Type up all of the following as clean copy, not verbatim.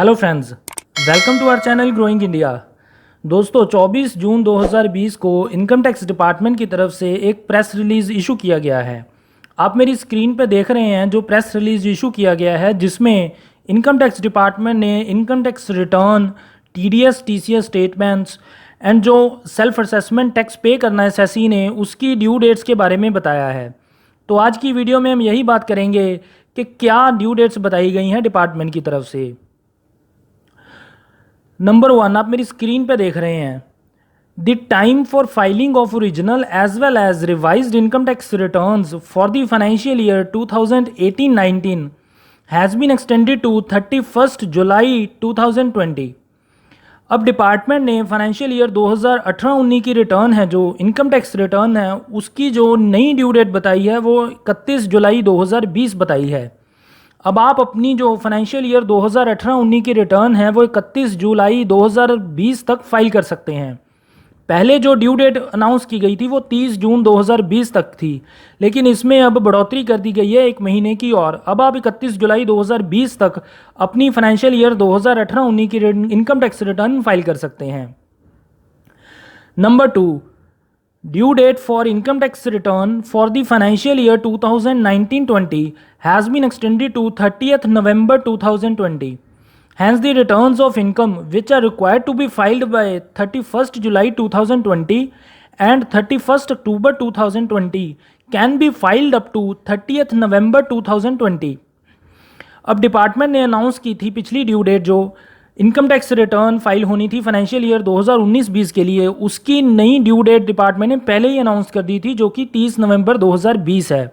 Hello friends, welcome to our channel growing India. दोस्तों 24 जून 2020 को income tax department की तरफ से एक प्रेस रिलीज़ इशू किया गया है। आप मेरी स्क्रीन पर देख रहे हैं जो प्रेस रिलीज़ इशू किया गया है, जिसमें इनकम टैक्स डिपार्टमेंट ने income tax return, TDS TCS statements and जो सेल्फ असेसमेंट टैक्स पे करना है सेसी ने, उसकी ड्यू डेट्स के बारे में बताया है। तो आज की वीडियो में हम यही बात करेंगे कि क्या ड्यू डेट्स बताई गई हैं डिपार्टमेंट की तरफ से। नंबर 1 आप मेरी स्क्रीन पे देख रहे हैं, the time for filing of original as well as revised income tax returns for the financial year 2018-19 has been extended to 31 July 2020। अब डिपार्टमेंट ने फाइनेंशियल ईयर 2018-19 की रिटर्न है, जो इनकम टैक्स रिटर्न है, उसकी जो नई ड्यू डेट बताई है वो 31 जुलाई 2020 बताई है। अब आप अपनी जो फाइनेंशियल ईयर 2018-19 की रिटर्न है वो 31 जुलाई 2020 तक फाइल कर सकते हैं। पहले जो ड्यू डेट अनाउंस की गई थी वो 30 जून 2020 तक थी, लेकिन इसमें अब बढ़ोतरी कर दी गई है एक महीने की और। अब आप 31 जुलाई 2020 तक अपनी फाइनेंशियल ईयर 2018-19 की इनकम टैक्स रिटर्न फाइल कर सकते हैं। Number 2, due date for income tax return for the financial year 2019-20 has been extended to 30th November 2020. Hence, the returns of income which are required to be filed by 31st July 2020 and 31st October 2020 can be filed up to 30th November 2020. अब department ने announce की थी पिछली due date जो income tax return file होनी थी financial year 2019-20 के लिए, उसकी नई ड्यू डेट डिपार्टमेंट ने पहले ही अनाउंस कर दी थी, जो कि 30 नवंबर 2020 है।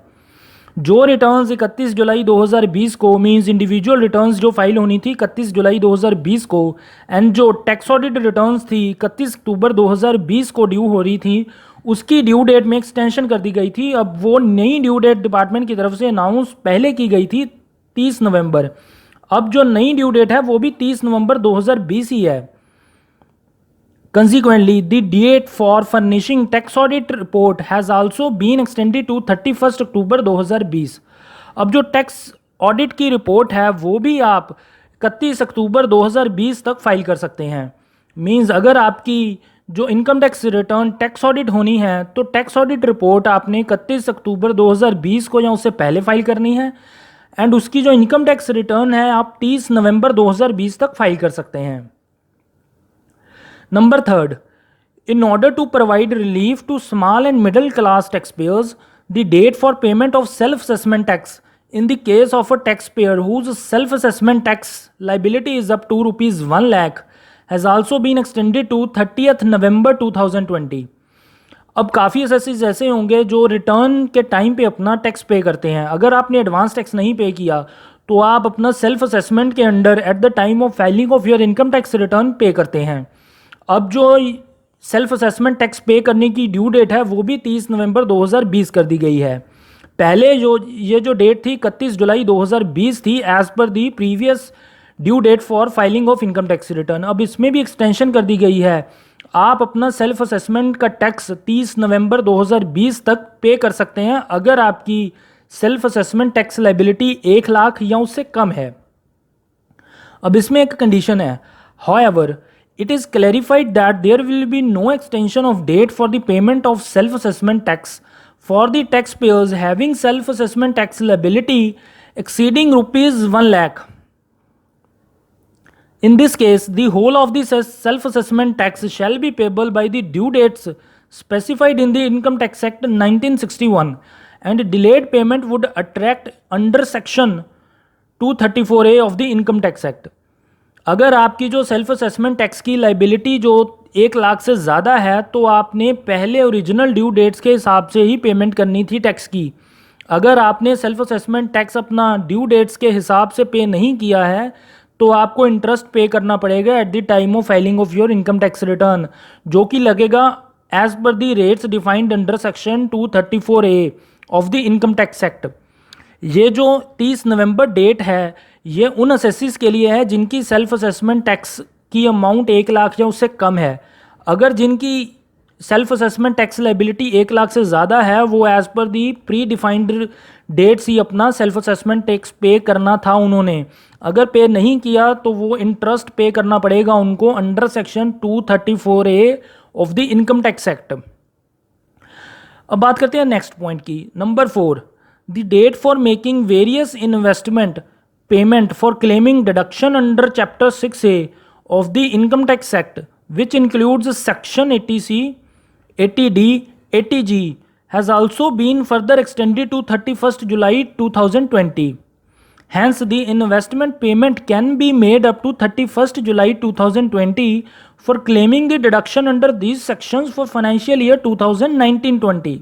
जो रिटर्न्स 31 जुलाई 2020 को मींस इंडिविजुअल रिटर्न्स जो फाइल होनी थी 31 जुलाई 2020 को, एंड जो टैक्स ऑडिट रिटर्न्स थी 31 अक्टूबर 2020 को ड्यू हो रही थी, उसकी ड्यू डेट में एक्सटेंशन कर दी गई थी। अब वो नई ड्यू डेट डिपार्टमेंट की तरफ से अनाउंस पहले की गई थी 30 नवंबर। अब जो नई ड्यू डेट है वो भी 30 नवंबर 2020 ही है। Consequently, the date for furnishing tax audit report has also been extended to 31 अक्टूबर 2020। अब जो टैक्स ऑडिट की रिपोर्ट है वो भी आप 31 अक्टूबर 2020 तक फाइल कर सकते हैं। मींस अगर आपकी जो income tax return tax audit होनी है तो टैक्स ऑडिट रिपोर्ट आपने 31 अक्टूबर 2020 को या उससे पहले फाइल करनी है, एंड उसकी जो इनकम टैक्स रिटर्न है आप 30 नवंबर 2020 तक फाइल कर सकते हैं। Number 3, in order to provide relief to small and middle class tax payers, the date for payment of self assessment tax in the case of a tax payer whose self assessment tax liability is up to ₹1 lakh has also been extended to 30th November 2020। अब काफ़ी assessees ऐसे होंगे जो return के time पे अपना tax पे करते हैं। अगर आपने एडवांस टैक्स नहीं पे किया तो आप अपना सेल्फ असेसमेंट के under eight the time of filing of your income tax return पे करते हैं। अब जो सेल्फ असेसमेंट टैक्स पे करने की ड्यू डेट है वो भी 30 नवंबर 2020 कर दी गई है। पहले ये जो डेट थी 31 जुलाई 2020 थी as per the previous due date for filing of income tax return. अब इसमें भी एक्सटेंशन कर दी गई है। आप अपना सेल्फ असेसमेंट का टैक्स 30 नवंबर 2020 तक पे कर सकते हैं अगर आपकी self assessment tax liability 1 lakh या उससे कम है। अब इसमें एक कंडीशन है, however it is clarified that there will be no extension of date for the payment of self assessment tax for the taxpayers having self assessment tax liability exceeding ₹1 lakh. In this case, the whole of the self assessment tax shall be payable by the due dates specified in the Income Tax Act 1961, and delayed payment would attract under section 234A of the Income Tax Act. अगर आपकी जो self assessment tax की liability जो 1 लाख से ज़्यादा है तो आपने पहले ओरिजिनल ड्यू डेट्स के हिसाब से ही पेमेंट करनी थी टैक्स की। अगर आपने सेल्फ असेसमेंट टैक्स अपना ड्यू डेट्स के हिसाब से पे नहीं किया है तो आपको इंटरेस्ट पे करना पड़ेगा at the time of filing of your income tax return, जो कि लगेगा as per the rates defined under section 234A of the income tax act. ये जो 30 नवंबर डेट है ये उन असेसिस के लिए है जिनकी सेल्फ असेसमेंट टैक्स की अमाउंट 1 लाख या उससे कम है। अगर जिनकी self assessment tax liability 1 lakh से ज़्यादा है, वो एज़ पर दी प्री डिफाइंड डेट्स ही अपना सेल्फ असेसमेंट टैक्स पे करना था उन्होंने। अगर पे नहीं किया तो वो इंटरेस्ट पे करना पड़ेगा उनको under section 234A of the income tax act. अब बात करते हैं नेक्स्ट पॉइंट की, number 4, the date for making various investment payment for claiming deduction under chapter 6A of the Income Tax Act, which includes Section 80C, 80D, 80G, has also been further extended to 31st July 2020. Hence, the investment payment can be made up to 31st July 2020 for claiming the deduction under these sections for financial year 2019-20.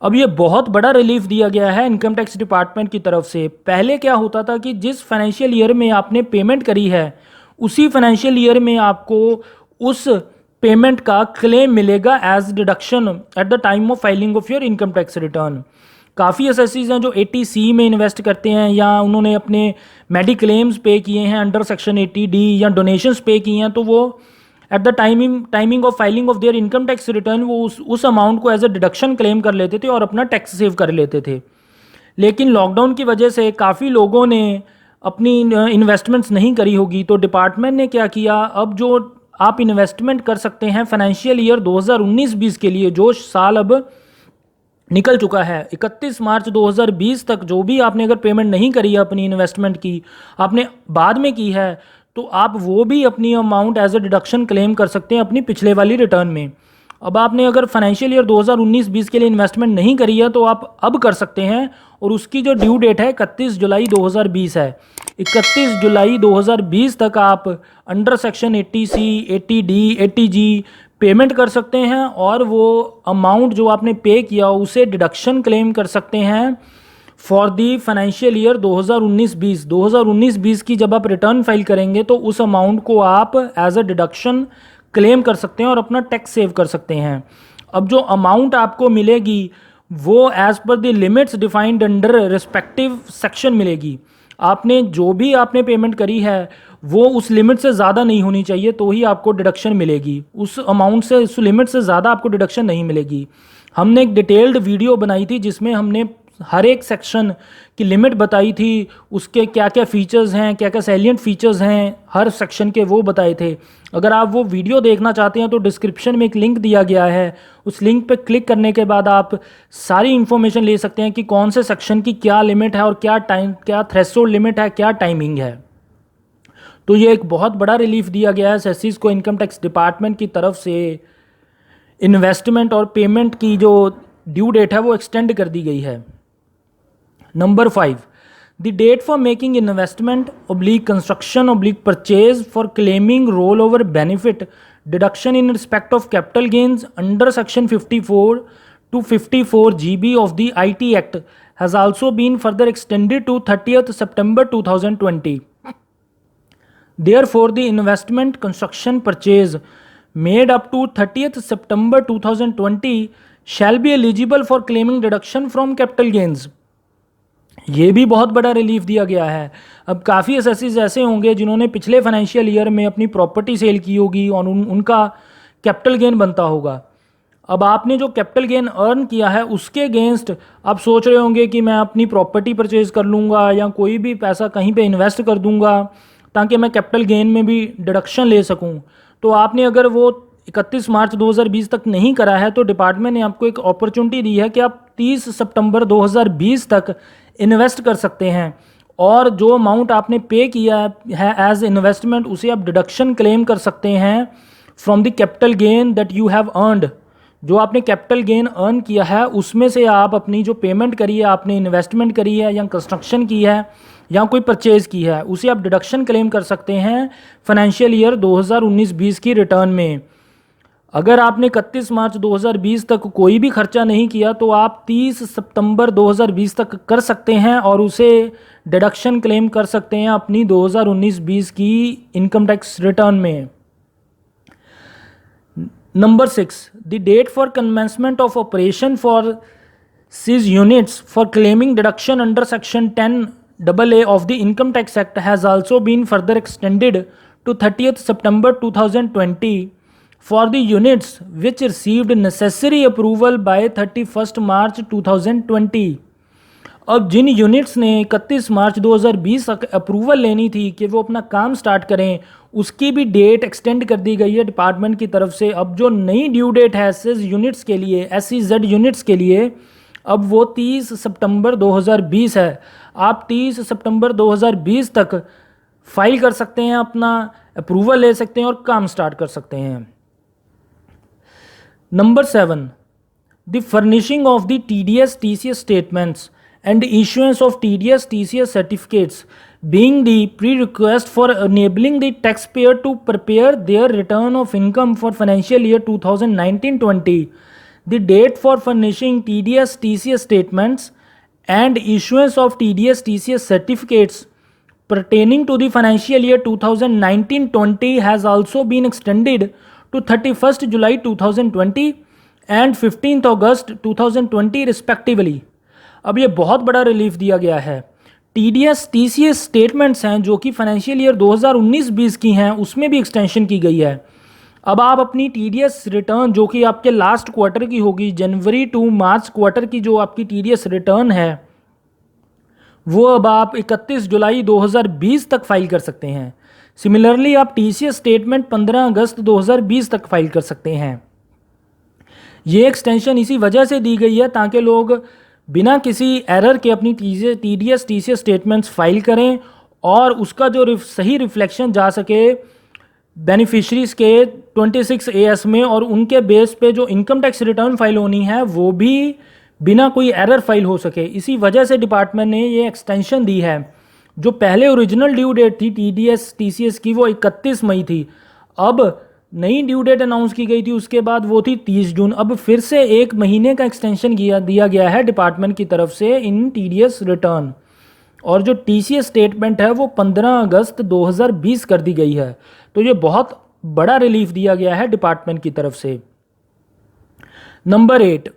अब ये बहुत बड़ा relief दिया गया है income tax department की तरफ से। पहले क्या होता था कि जिस फाइनेंशियल ईयर में आपने पेमेंट करी है उसी फाइनेंशियल ईयर में आपको उस पेमेंट का क्लेम मिलेगा as deduction at the time of filing of your income tax return. काफ़ी एसएससीज हैं जो 80C में इन्वेस्ट करते हैं या उन्होंने अपने मेडिक्लेम्स पे किए हैं अंडर सेक्शन 80D या डोनेशंस पे किए हैं, तो वो at the timing of filing of their income tax return वो उस अमाउंट को एज अ डिडक्शन क्लेम कर लेते थे और अपना टैक्स सेव कर लेते थे। लेकिन लॉकडाउन की वजह से काफ़ी लोगों ने अपनी इन्वेस्टमेंट्स नहीं करी होगी, तो डिपार्टमेंट ने क्या किया, अब जो आप इन्वेस्टमेंट कर सकते हैं फाइनेंशियल ईयर 2019-20 के लिए, जो साल अब निकल चुका है 31 मार्च 2020 तक, जो भी आपने अगर पेमेंट नहीं करी है अपनी इन्वेस्टमेंट की, आपने बाद में की है, तो आप वो भी अपनी amount as a deduction claim कर सकते हैं अपनी पिछले वाली रिटर्न में। अब आपने अगर फाइनेंशियल ईयर 2019-20 के लिए इन्वेस्टमेंट नहीं करी है तो आप अब कर सकते हैं, और उसकी जो ड्यू डेट है 31 जुलाई 2020 है। 31 जुलाई 2020 तक आप under section 80C, 80D, 80G payment कर सकते हैं और वो अमाउंट जो आपने पे किया उसे डिडक्शन क्लेम कर सकते हैं फॉर दी फाइनेंशियल ईयर 2019-20। 2019-20 की जब आप रिटर्न फाइल करेंगे तो उस अमाउंट को आप एज अ डिडक्शन क्लेम कर सकते हैं और अपना टैक्स सेव कर सकते हैं। अब जो अमाउंट आपको मिलेगी वो as per the limits defined under respective section मिलेगी। आपने जो भी आपने पेमेंट करी है वो उस लिमिट से ज़्यादा नहीं होनी चाहिए, तो ही आपको डिडक्शन मिलेगी। उस अमाउंट से, उस लिमिट से ज़्यादा आपको डिडक्शन नहीं मिलेगी। हमने एक डिटेल्ड वीडियो बनाई थी जिसमें हमने हर एक सेक्शन की लिमिट बताई थी, उसके क्या क्या फ़ीचर्स हैं, क्या क्या सैलिएंट फ़ीचर्स हैं हर सेक्शन के, वो बताए थे। अगर आप वो वीडियो देखना चाहते हैं तो डिस्क्रिप्शन में एक लिंक दिया गया है, उस लिंक पे क्लिक करने के बाद आप सारी इन्फॉर्मेशन ले सकते हैं कि कौन से सेक्शन की क्या लिमिट है और क्या थ्रेशोल्ड लिमिट है, क्या टाइमिंग है। तो ये एक बहुत बड़ा रिलीफ दिया गया है सेसिस को इनकम टैक्स डिपार्टमेंट की तरफ से। इन्वेस्टमेंट और पेमेंट की जो ड्यू डेट है वो एक्सटेंड कर दी गई है। Number 5, the date for making investment construction purchase for claiming roll over benefit deduction in respect of capital gains under section 54 to 54 GB of the IT Act has also been further extended to 30th September 2020. Therefore, the investment construction purchase made up to 30th September 2020 shall be eligible for claiming deduction from capital gains. ये भी बहुत बड़ा relief दिया गया है। अब काफ़ी एसएससीज ऐसे होंगे जिन्होंने पिछले फाइनेंशियल ईयर में अपनी प्रॉपर्टी सेल की होगी और उनका कैपिटल गेन बनता होगा। अब आपने जो कैपिटल गेन अर्न किया है उसके अगेंस्ट आप सोच रहे होंगे कि मैं अपनी प्रॉपर्टी परचेज कर लूँगा या कोई भी पैसा कहीं पे इन्वेस्ट कर दूँगा ताकि मैं कैपिटल गेन में भी डिडक्शन ले सकूँ। तो आपने अगर वो 31 मार्च 2020 तक नहीं करा है तो डिपार्टमेंट ने आपको एक अपॉर्चुनिटी दी है कि आप 30 सितंबर 2020 तक इन्वेस्ट कर सकते हैं और जो अमाउंट आपने पे किया है एज इन्वेस्टमेंट उसे आप डिडक्शन क्लेम कर सकते हैं from the capital gain that you have earned. जो आपने कैपिटल गेन अर्न किया है उसमें से आप अपनी जो पेमेंट करी है, आपने इन्वेस्टमेंट करी है या कंस्ट्रक्शन की है या कोई परचेज़ की है, उसे आप डिडक्शन क्लेम कर सकते हैं फाइनेंशियल ईयर 2019-20 की रिटर्न में। अगर आपने 31 मार्च 2020 तक कोई भी खर्चा नहीं किया तो आप 30 सितंबर 2020 तक कर सकते हैं और उसे डिडक्शन क्लेम कर सकते हैं अपनी 2019-20 की इनकम टैक्स रिटर्न में। Number 6, the date for commencement of operation for seized units for claiming deduction under section 10AA of the Income Tax Act has also been further extended to 30th September 2020 for the units which received necessary approval by 31st March 2020। अब जिन units ने 31 मार्च 2020 तक approval लेनी थी कि वो अपना काम start करें, उसकी भी डेट एक्सटेंड कर दी गई है डिपार्टमेंट की तरफ से। अब जो नई ड्यू डेट है एस यूनिट्स के लिए, SEZ यूनिट्स के लिए, अब वो 30 सितंबर 2020 है। आप 30 सितंबर 2020 तक फाइल कर सकते हैं, अपना अप्रूवल ले सकते हैं और काम स्टार्ट कर सकते हैं। Number 7, the furnishing of the TDS TCS statements and issuance of TDS TCS certificates being the prerequisite for enabling the taxpayer to prepare their return of income for financial year 2019-20। The date for furnishing TDS TCS statements and issuance of TDS TCS certificates pertaining to the financial year 2019-20 has also been extended to 31st July 2020 and 15th August 2020 respectively। अब ये बहुत बड़ा relief दिया गया है। TDS TCS statements हैं जो कि फाइनेंशियल ईयर 2019-20 की हैं, उसमें भी एक्सटेंशन की गई है। अब आप अपनी TDS रिटर्न जो कि आपके लास्ट क्वार्टर की होगी, जनवरी टू मार्च क्वार्टर की जो आपकी TDS रिटर्न है, वो अब आप 31 जुलाई 2020 तक फाइल कर सकते हैं। सिमिलरली आप TCS स्टेटमेंट 15 अगस्त 2020 तक फाइल कर सकते हैं। ये एक्सटेंशन इसी वजह से दी गई है ताकि लोग बिना किसी एरर के अपनी TDS TCS स्टेटमेंट्स फाइल करें और उसका जो सही रिफ्लेक्शन जा सके बेनिफिशरीज़ के 26 AS में, और उनके बेस पे जो इनकम टैक्स रिटर्न फाइल होनी है वो भी बिना कोई एरर फाइल हो सके। इसी वजह से डिपार्टमेंट ने ये एक्सटेंशन दी है। जो पहले ओरिजिनल ड्यू डेट थी TDS TCS की वो 31 मई थी। अब नई ड्यू डेट अनाउंस की गई थी, उसके बाद वो थी 30 जून। अब फिर से एक महीने का एक्सटेंशन दिया गया है डिपार्टमेंट की तरफ से इन TDS रिटर्न, और जो TCS स्टेटमेंट है वो 15 अगस्त 2020 कर दी गई है। तो ये बहुत बड़ा रिलीफ दिया गया है डिपार्टमेंट की तरफ से। Number 8,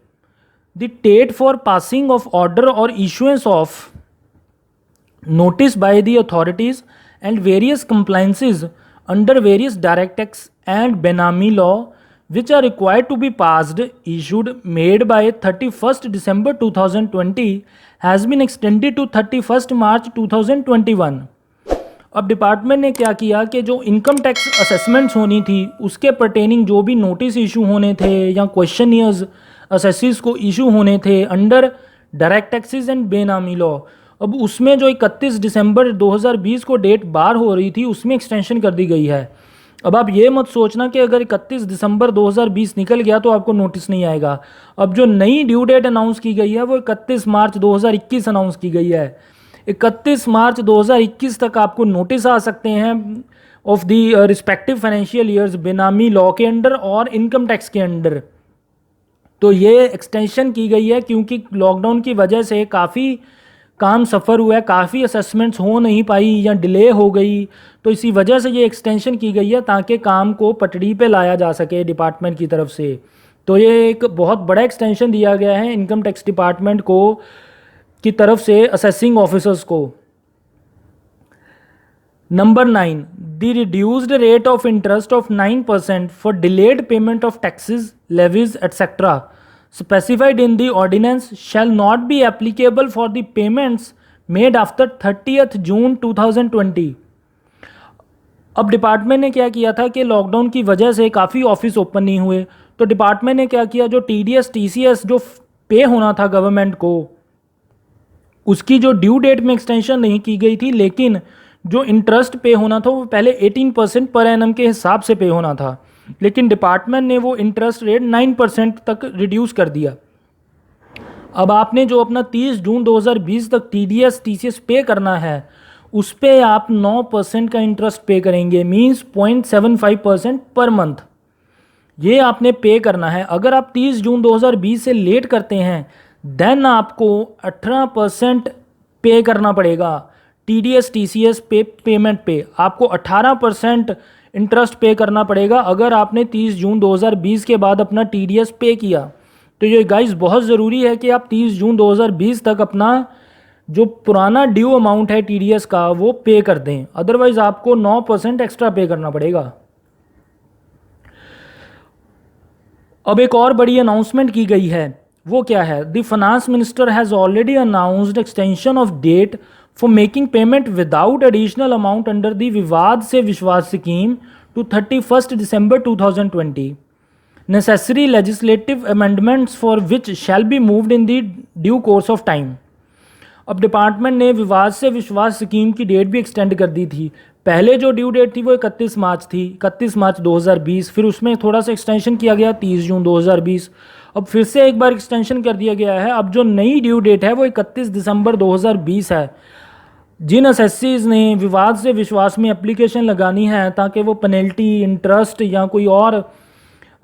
the date for passing of order और issuance of notice by the authorities and various compliances under various direct tax and Benami law which are required to be passed, issued, made by 31st December 2020 has been extended to 31st March 2021। अब department ने क्या किया कि जो income tax assessments होनी थी उसके pertaining जो भी नोटिस इशू होने थे या क्वेश्चनियर्स असेसिस को इशू होने थे अंडर डायरेक्ट टैक्सेस एंड बेनामी लॉ, अब उसमें जो 31 दिसंबर 2020 को डेट बार हो रही थी उसमें एक्सटेंशन कर दी गई है। अब आप ये मत सोचना कि अगर 31 दिसंबर 2020 निकल गया तो आपको नोटिस नहीं आएगा। अब जो नई ड्यू डेट अनाउंस की गई है वो 31 मार्च 2021 अनाउंस की गई है। 31 मार्च 2021 तक आपको नोटिस आ सकते हैं of the respective financial years बेनामी लॉ के अंडर और इनकम टैक्स के अंडर। तो ये एक्सटेंशन की गई है क्योंकि लॉकडाउन की वजह से काफ़ी काम सफ़र हुआ है, काफ़ी असेसमेंट्स हो नहीं पाई या डिले हो गई, तो इसी वजह से ये एक्सटेंशन की गई है ताकि काम को पटड़ी पे लाया जा सके डिपार्टमेंट की तरफ से। तो ये एक बहुत बड़ा एक्सटेंशन दिया गया है इनकम टैक्स डिपार्टमेंट को की तरफ से असेसिंग ऑफिसर्स को। Number 9, the reduced rate of interest of 9% for delayed payment of taxes, levies etcetera specified in the ordinance shall not be applicable for the payments made after 30th June 2020। अब department ने क्या किया था कि lockdown की वजह से काफ़ी ऑफिस ओपन नहीं हुए, तो डिपार्टमेंट ने क्या किया, जो TDS TCS जो पे होना था गवर्नमेंट को उसकी जो ड्यू डेट में एक्सटेंशन नहीं की गई थी, लेकिन जो इंटरेस्ट पे होना था वो पहले 18% पर एनम के हिसाब से पे होना था, लेकिन डिपार्टमेंट ने वो इंटरेस्ट रेट 9% तक रिड्यूस कर दिया। अब आपने जो अपना 30 जून 2020 तक TDS TCS पे करना है उस पे आप 9% का इंटरेस्ट पे करेंगे, मींस 0.75% पर मंथ ये आपने पे करना है। अगर आप 30 जून 2020 से लेट करते हैं देन आपको 18% पे करना पड़ेगा। TDS TCS पे पेमेंट पे आपको 18% इंटरेस्ट पे करना पड़ेगा अगर आपने 30 जून 2020 के बाद अपना TDS पे किया। तो ये गाइस बहुत ज़रूरी है कि आप 30 जून 2020 तक अपना जो पुराना ड्यू अमाउंट है TDS का वो पे कर दें, अदरवाइज़ आपको 9% एक्स्ट्रा पे करना पड़ेगा। अब एक और बड़ी अनाउंसमेंट की गई है, वो क्या है? The finance minister has already announced extension of date for making payment without additional amount under the Vivad se Vishwas scheme to 31 December 2020. Necessary legislative amendments for which shall be moved in the due course of time. अब department ने विवाद se Vishwas scheme की date भी extend कर दी थी। पहले जो due date थी वो 31 मार्च थी, 31 मार्च 2020। फिर उसमें थोड़ा सा एक्सटेंशन किया गया 30 जून 2020। अब फिर से एक बार एक्सटेंशन कर दिया गया है। अब जो नई ड्यू डेट है वो 31 दिसंबर 2020 है। जिन असेसीज ने विवाद से विश्वास में एप्लीकेशन लगानी है ताकि वो पेनल्टी, इंटरेस्ट या कोई और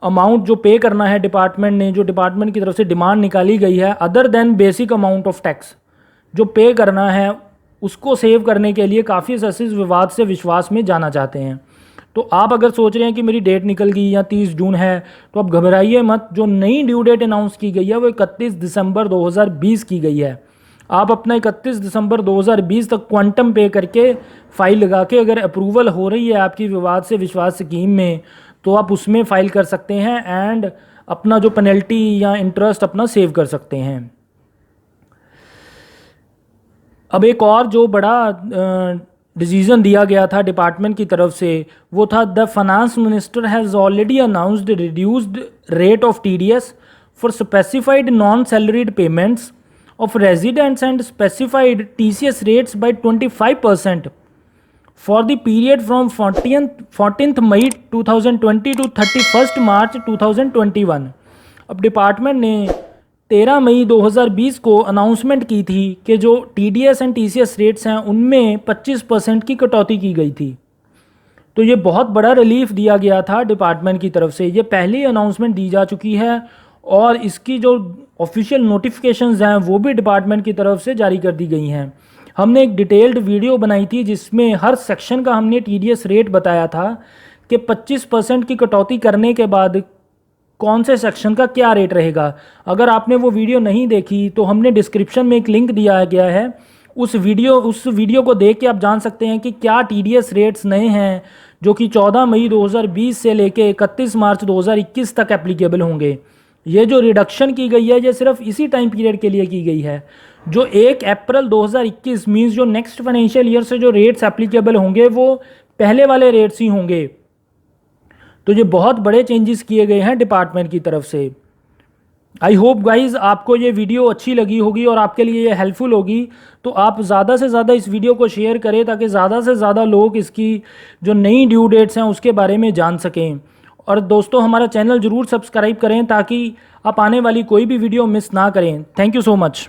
अमाउंट जो पे करना है डिपार्टमेंट ने, जो डिपार्टमेंट की तरफ से डिमांड निकाली गई है other than basic amount of tax जो पे करना है, उसको सेव करने के लिए काफ़ी असेसीज विवाद से विश्वास में जाना चाहते हैं। तो आप अगर सोच रहे हैं कि मेरी डेट निकल गई या 30 जून है तो आप घबराइए मत। जो नई ड्यू डेट अनाउंस की गई है वो 31 दिसंबर 2020 की गई है। आप अपना 31 दिसंबर 2020 तक क्वांटम पे करके फाइल लगा के अगर अप्रूवल हो रही है आपकी विवाद से विश्वास स्कीम में तो आप उसमें फ़ाइल कर सकते हैं एंड अपना जो पेनल्टी या इंटरेस्ट अपना सेव कर सकते हैं। अब एक और जो बड़ा डिसीजन दिया गया था डिपार्टमेंट की तरफ से वो था the finance minister has already announced reduced rate of TDS for specified non salaried payments of residents and specified TCS rates by 25% for the period from 14th May 2020 to 31st March 2021। अब department ने 13 मई 2020 को announcement की थी कि जो TDS and TCS rates हैं उनमें 25% की कटौती की गई थी। तो ये बहुत बड़ा रिलीफ दिया गया था डिपार्टमेंट की तरफ से। ये पहली अनाउंसमेंट दी जा चुकी है और इसकी जो ऑफिशियल नोटिफिकेशंस हैं वो भी डिपार्टमेंट की तरफ से जारी कर दी गई हैं। हमने एक डिटेल्ड वीडियो बनाई थी जिसमें हर सेक्शन का हमने TDS रेट बताया था कि 25% की कटौती करने के बाद कौन से सेक्शन का क्या रेट रहेगा। अगर आपने वो वीडियो नहीं देखी तो हमने डिस्क्रिप्शन में एक लिंक दिया गया है, उस वीडियो को देख के आप जान सकते हैं कि क्या TDS रेट्स नए हैं जो कि 14 मई 2020 से लेके 31 मार्च 2021 तक एप्लीकेबल होंगे। ये जो रिडक्शन की गई है ये सिर्फ इसी टाइम पीरियड के लिए की गई है। जो 1 अप्रैल 2021 मीन्स जो नेक्स्ट फाइनेंशियल ईयर से जो रेट्स एप्लीकेबल होंगे वो पहले वाले रेट्स ही होंगे। तो ये बहुत बड़े चेंजेस किए गए हैं डिपार्टमेंट की तरफ से। आई होप गाइज आपको ये वीडियो अच्छी लगी होगी और आपके लिए ये हेल्पफुल होगी। तो आप ज़्यादा से ज़्यादा इस वीडियो को शेयर करें ताकि ज़्यादा से ज़्यादा लोग इसकी जो नई ड्यू डेट्स हैं उसके बारे में जान सकें। और दोस्तों हमारा चैनल ज़रूर सब्सक्राइब करें ताकि आप आने वाली कोई भी वीडियो मिस ना करें। Thank you so much.